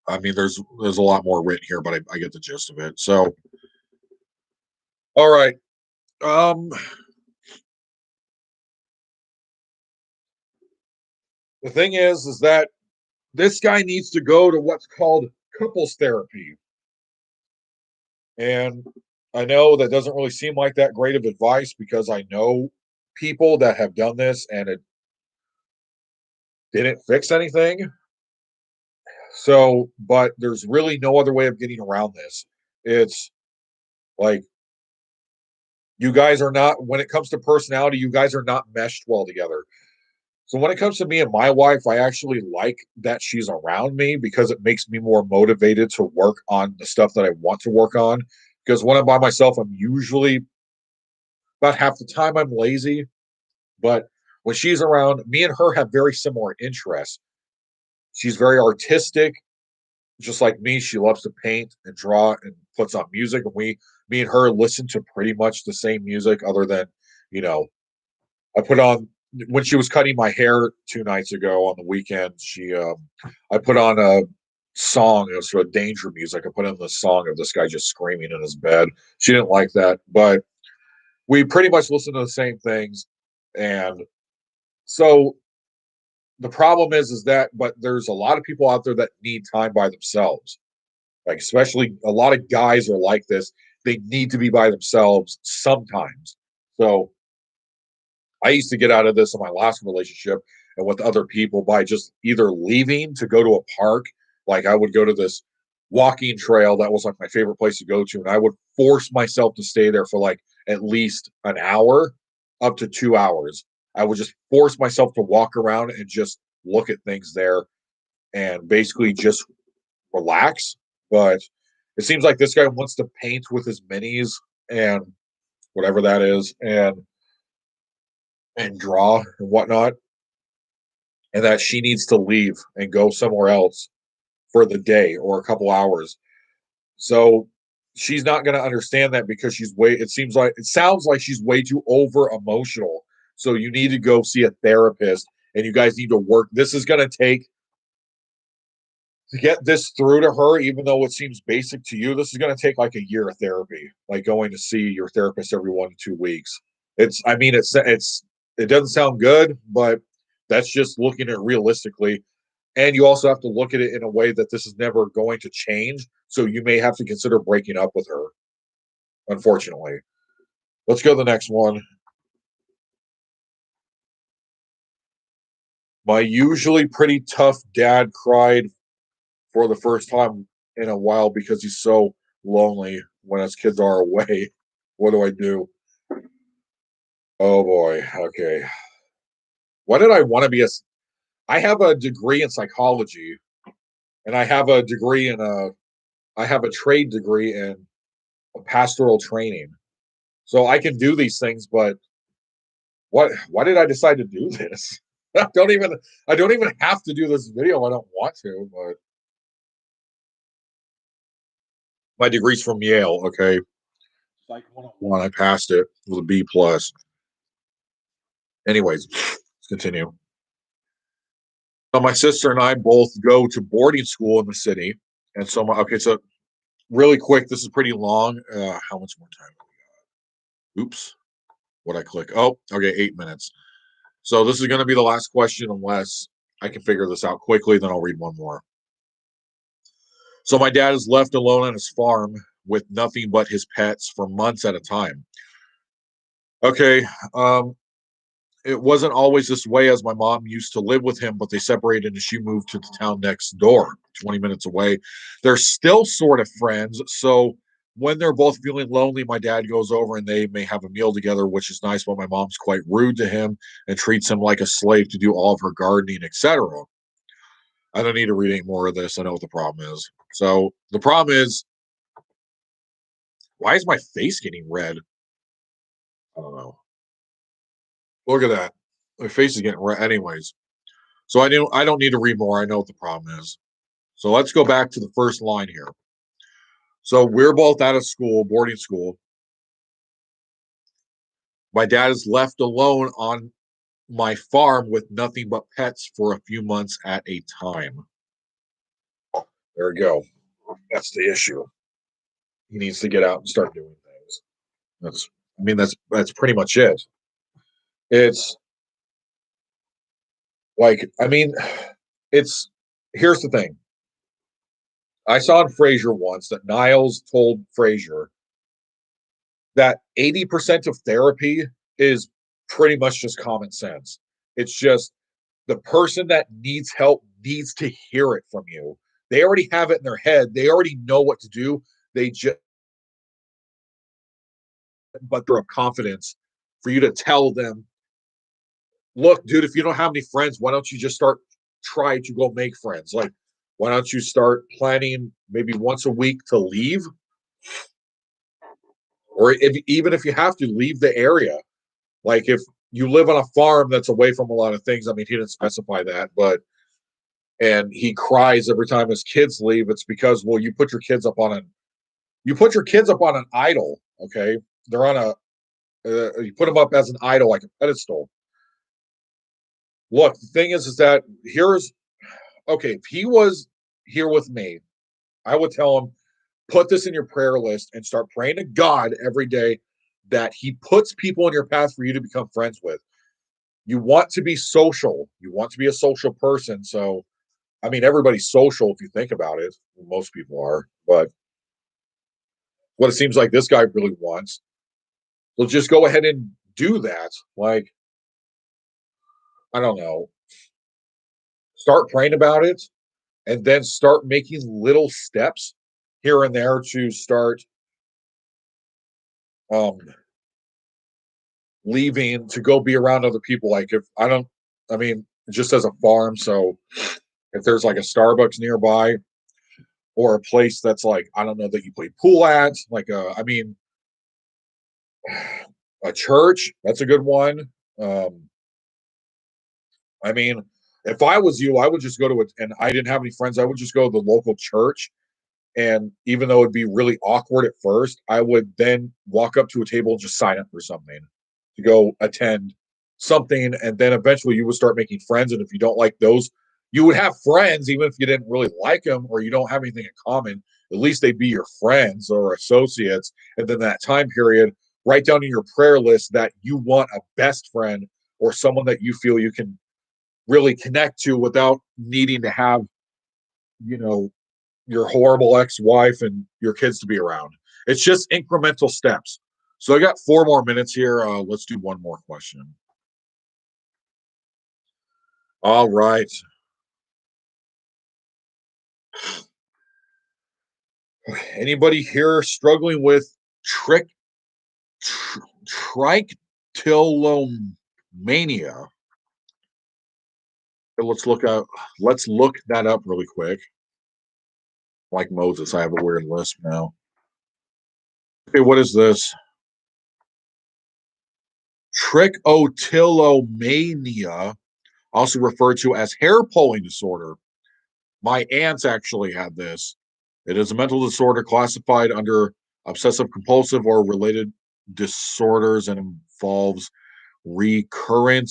I mean, there's a lot more written here, but I get the gist of it. So, all right. Um, the thing is that this guy needs to go to what's called couples therapy. And I know that doesn't really seem like that great of advice because I know people that have done this and it didn't fix anything. So, but there's really no other way of getting around this. It's like you guys are not, when it comes to personality, you guys are not meshed well together. So when it comes to me and my wife, I actually like that she's around me because it makes me more motivated to work on the stuff that I want to work on. Because when I'm by myself, I'm usually about half the time I'm lazy. But when she's around, me and her have very similar interests. She's very artistic, just like me. She loves to paint and draw and puts on music. And me and her listen to pretty much the same music, other than, you know, I put on when she was cutting my hair 2 nights ago on the weekend, I put on a song. It was for danger music. I put in the song of this guy just screaming in his bed. She didn't like that, but we pretty much listen to the same things. And so the problem is that, but there's a lot of people out there that need time by themselves. Like, especially a lot of guys are like this. They need to be by themselves sometimes. So I used to get out of this in my last relationship and with other people by just either leaving to go to a park. Like, I would go to this walking trail that was like my favorite place to go to, and I would force myself to stay there for like at least an hour, up to 2 hours. I would just force myself to walk around and just look at things there and basically just relax. But it seems like this guy wants to paint with his minis and whatever that is, and draw and whatnot, and that she needs to leave and go somewhere else for the day or a couple hours. So she's not going to understand that because it sounds like she's way too over emotional. So you need to go see a therapist and you guys need to work. This is going to take to get this through to her, even though it seems basic to you. This is going to take like a year of therapy, like going to see your therapist every 1 to 2 weeks. I mean, it doesn't sound good, but that's just looking at it realistically. And you also have to look at it in a way that this is never going to change. So you may have to consider breaking up with her, unfortunately. Let's go to the next one. My usually pretty tough dad cried for the first time in a while because he's so lonely when his kids are away. What do I do? Oh boy. Okay. Why did I want to be I have a degree in psychology and I have a trade degree in pastoral training. So I can do these things, but why did I decide to do this? I don't even have to do this video. I don't want to, but my degree's from Yale, okay. Psych 101, I passed it with a B plus. Anyways, let's continue. So my sister and I both go to boarding school in the city. And so so really quick, this is pretty long. How much more time? Oops. What I click? Oh, okay, 8 minutes. So this is going to be the last question unless I can figure this out quickly, then I'll read one more. So my dad is left alone on his farm with nothing but his pets for months at a time. Okay, it wasn't always this way as my mom used to live with him, but they separated and she moved to the town next door, 20 minutes away. They're still sort of friends. So when they're both feeling lonely, my dad goes over and they may have a meal together, which is nice, but my mom's quite rude to him and treats him like a slave to do all of her gardening, etc. I don't need to read any more of this. I know what the problem is. So the problem is, why is my face getting red? I don't know. Look at that. My face is getting red. Anyways, so I don't need to read more. I know what the problem is. So let's go back to the first line here. So we're both out of school, boarding school. My dad is left alone on my farm with nothing but pets for a few months at a time. There we go. That's the issue. He needs to get out and start doing things. That's pretty much it. It's like, it's here's the thing. I saw in Frasier once that Niles told Frasier that 80% of therapy is pretty much just common sense. It's just the person that needs help needs to hear it from you. They already have it in their head. They already know what to do. They just, but they're of confidence for you to tell them, look, dude, if you don't have any friends, why don't you just try to go make friends? Like, why don't you start planning maybe once a week to leave? Or even if you have to leave the area, like if you live on a farm that's away from a lot of things. I mean, he didn't specify that, but and he cries every time his kids leave. It's because, well, you put your kids up on an idol. Okay, they're on you put them up as an idol, like a pedestal. Look, the thing is that here's okay. If he was here with me, I would tell him, put this in your prayer list and start praying to God every day that He puts people in your path for you to become friends with. You want to be social. You want to be a social person. So, I mean, everybody's social if you think about it. Most people are, but what it seems like this guy really wants. So just go ahead and do that. Like, I don't know, start praying about it and then start making little steps here and there to start um leaving to go be around other people. Like if I don't I mean, just as a farm, so if there's like a Starbucks nearby or a place that's like, I don't know, that you play pool at, like I mean, a church, that's a good one. Um, I mean, if I was you, I would just go to it and I didn't have any friends, I would just go to the local church. And even though it'd be really awkward at first, I would then walk up to a table and just sign up for something to go attend something. And then eventually you would start making friends. And if you don't like those, you would have friends, even if you didn't really like them or you don't have anything in common. At least they'd be your friends or associates. And then that time period, write down in your prayer list that you want a best friend or someone that you feel you can really connect to without needing to have, you know, your horrible ex-wife and your kids to be around. It's just incremental steps. So I got 4 more minutes here. Let's do one more question. All right. Anybody here struggling with trick trichotillomania? Let's look that up really quick. Like Moses, I have a weird lisp now. Okay, what is this? Trichotillomania, also referred to as hair pulling disorder. My aunts actually had this. It is a mental disorder classified under obsessive compulsive or related disorders and involves recurrent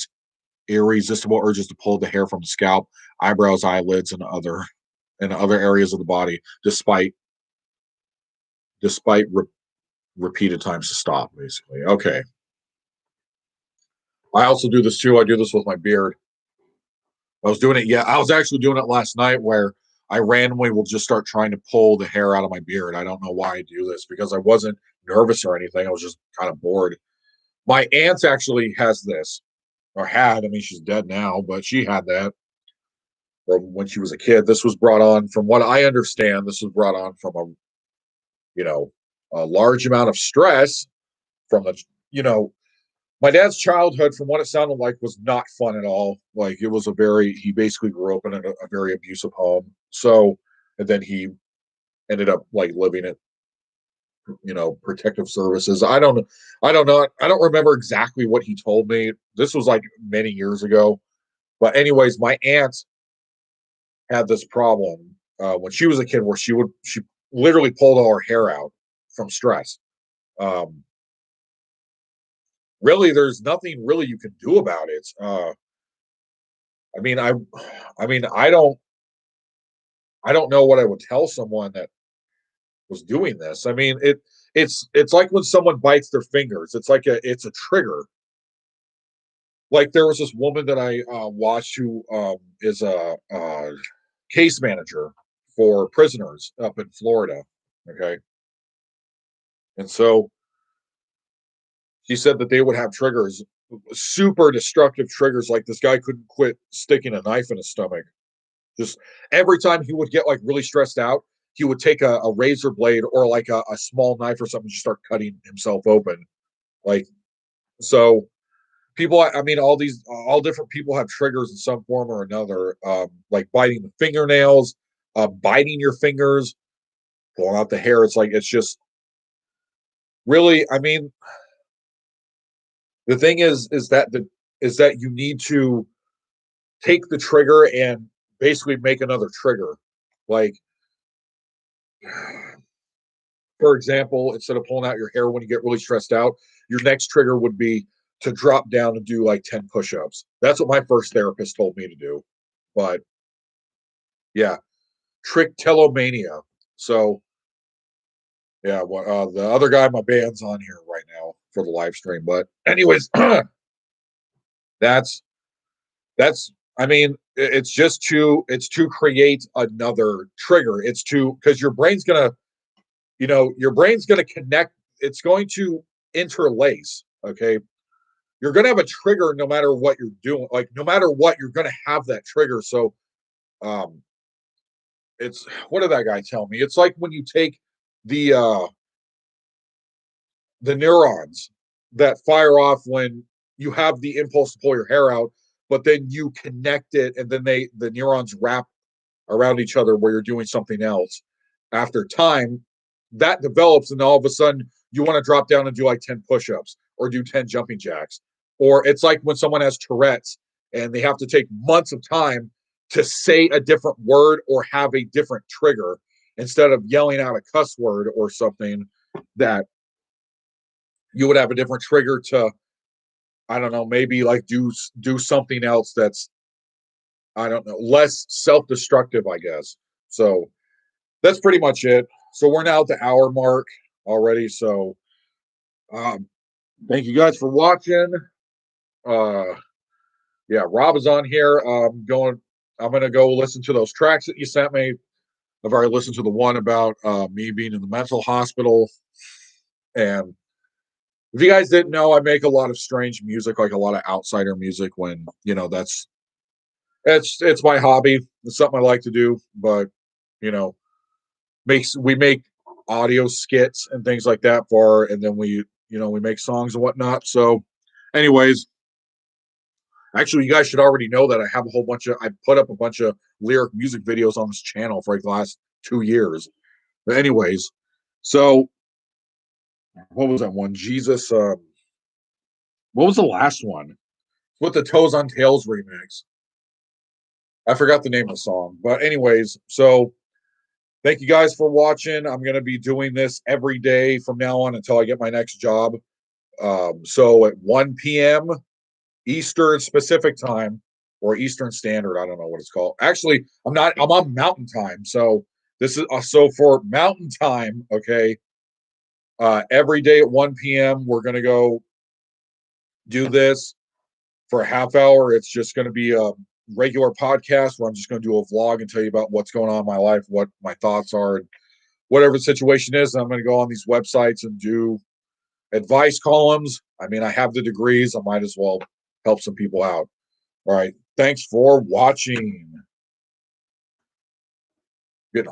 irresistible urges to pull the hair from the scalp, eyebrows, eyelids, and other areas of the body, despite repeated times to stop. Basically, okay. I also do this too. I do this with my beard. I was doing it. Yeah, I was actually doing it last night where I randomly will just start trying to pull the hair out of my beard. I don't know why I do this because I wasn't nervous or anything. I was just kind of bored. My aunt actually has this or had. I mean, she's dead now, but she had that or when she was a kid. This was brought on, from what I understand, this was brought on from you know, a large amount of stress from you know, my dad's childhood, from what it sounded like, was not fun at all. Like it was he basically grew up in a very abusive home. So, and then he ended up like living at, protective services. I don't know. I don't remember exactly what he told me. This was like many years ago. But anyways, my aunt had this problem when she was a kid where she literally pulled all her hair out from stress. Um, really, there's nothing really you can do about it. I mean, I mean, I don't know what I would tell someone that was doing this. I mean, it's like when someone bites their fingers. It's a trigger. Like there was this woman that I watched who is a case manager for prisoners up in Florida. Okay, and so she said that they would have triggers, super destructive triggers. Like this guy couldn't quit sticking a knife in his stomach. Just every time he would get like really stressed out, he would take a razor blade or like a small knife or something, and just start cutting himself open. Like so, people. I mean, all different people have triggers in some form or another. Like biting the fingernails, biting your fingers, pulling out the hair. It's just really. I mean, the thing is that you need to take the trigger and basically make another trigger. Like for example, instead of pulling out your hair when you get really stressed out, your next trigger would be to drop down and do like 10 push-ups. That's what my first therapist told me to do. But yeah, trichotillomania. So yeah, the other guy, my band's on here right now for the live stream. But anyways, that's that's I mean, it's to create another trigger. It's to because your brain's gonna connect, it's going to interlace. Okay. You're gonna have a trigger no matter what you're doing. Like no matter what, you're gonna have that trigger. So um it's what did that guy tell me? It's like when you take the uh the neurons that fire off when you have the impulse to pull your hair out, but then you connect it and then the neurons wrap around each other where you're doing something else. After time, that develops, and all of a sudden you want to drop down and do like 10 push-ups or do 10 jumping jacks. Or it's like when someone has Tourette's and they have to take months of time to say a different word or have a different trigger instead of yelling out a cuss word or something, that you would have a different trigger to, I don't know, maybe like do something else that's, I don't know, less self-destructive, I guess. So that's pretty much it. So we're now at the hour mark already. So um, thank you guys for watching. Uh, yeah, Rob is on here. I'm gonna go listen to those tracks that you sent me. I've already listened to the one about me being in the mental hospital. And if you guys didn't know, I make a lot of strange music, like a lot of outsider music. When that's it's my hobby. It's something I like to do. But you know, we make audio skits and things like that and then we make songs and whatnot. So anyways, actually you guys should already know that I put up a bunch of lyric music videos on this channel for like the last 2 years. But anyways, so what was that one? Jesus, what was the last one? With the Toes on Tails remix. I forgot the name of the song. But anyways, so thank you guys for watching. I'm going to be doing this every day from now on until I get my next job. So at 1 p.m. Eastern Specific Time or Eastern Standard, I don't know what it's called. Actually, I'm on Mountain Time. So this is so for Mountain Time, okay. Every day at 1 p.m. we're going to go do this for a half hour. It's just going to be a regular podcast where I'm just going to do a vlog and tell you about what's going on in my life, what my thoughts are, and whatever the situation is. I'm going to go on these websites and do advice columns. I mean, I have the degrees. I might as well help some people out. All right. Thanks for watching. Getting